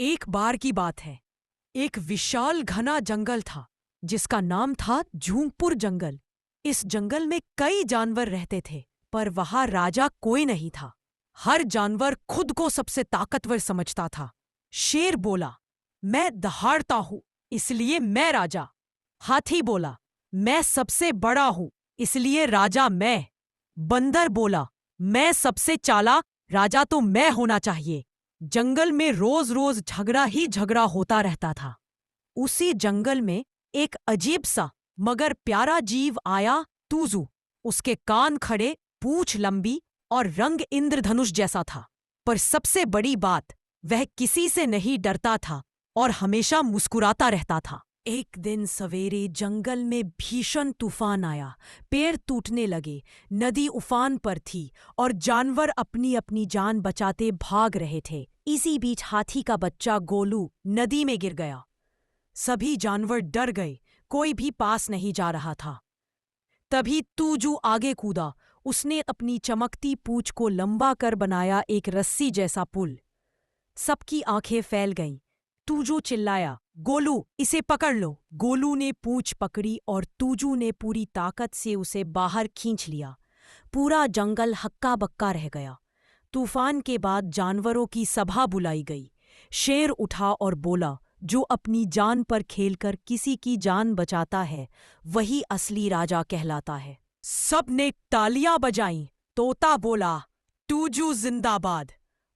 एक बार की बात है। एक विशाल घना जंगल था जिसका नाम था झूंगपुर जंगल। इस जंगल में कई जानवर रहते थे, पर वहां राजा कोई नहीं था। हर जानवर खुद को सबसे ताकतवर समझता था। शेर बोला, मैं दहाड़ता हूं, इसलिए मैं राजा। हाथी बोला, मैं सबसे बड़ा हूं, इसलिए राजा मैं। बंदर बोला, मैं सबसे चालाक, राजा तो मैं होना चाहिए। जंगल में रोज रोज झगड़ा ही झगड़ा होता रहता था। उसी जंगल में एक अजीब सा मगर प्यारा जीव आया, तूजू। उसके कान खड़े, पूंछ लंबी और रंग इंद्रधनुष जैसा था। पर सबसे बड़ी बात, वह किसी से नहीं डरता था और हमेशा मुस्कुराता रहता था। एक दिन सवेरे जंगल में भीषण तूफान आया। पेड़ टूटने लगे, नदी उफान पर थी और जानवर अपनी अपनी जान बचाते भाग रहे थे। इसी बीच हाथी का बच्चा गोलू नदी में गिर गया। सभी जानवर डर गए, कोई भी पास नहीं जा रहा था। तभी तूजू आगे कूदा। उसने अपनी चमकती पूंछ को लंबा कर बनाया एक रस्सी जैसा पुल। सबकी आंखें फैल गईं। तूजू चिल्लाया, गोलू इसे पकड़ लो। गोलू ने पूंछ पकड़ी और तूजू ने पूरी ताकत से उसे बाहर खींच लिया। पूरा जंगल हक्का बक्का रह गया। तूफान के बाद जानवरों की सभा बुलाई गई। शेर उठा और बोला, जो अपनी जान पर खेलकर किसी की जान बचाता है वही असली राजा कहलाता है। सब ने तालियां बजाईं। तोता बोला, तूजू जिंदाबाद।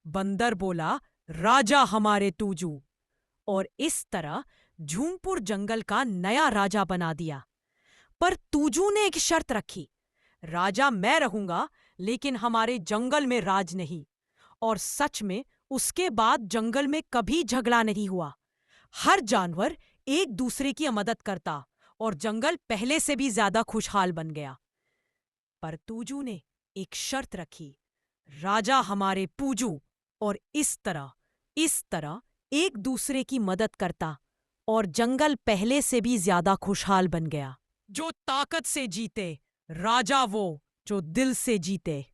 बंदर बोला, राजा हमारे तूजू। और इस तरह झूमपुर जंगल का नया राजा बना दिया। पर तूजू ने एक शर्त रखी, राजा मैं रहूंगा, लेकिन हमारे जंगल में राज नहीं। और सच में उसके बाद जंगल में कभी झगड़ा नहीं हुआ। हर जानवर एक दूसरे की मदद करता और जंगल पहले से भी ज्यादा खुशहाल बन गया। पर तूजू ने एक शर्त रखी, राजा हमारे पूजू। और इस तरह एक दूसरे की मदद करता और जंगल पहले से भी ज्यादा खुशहाल बन गया। जो ताकत से जीते, राजा वो जो दिल से जीते।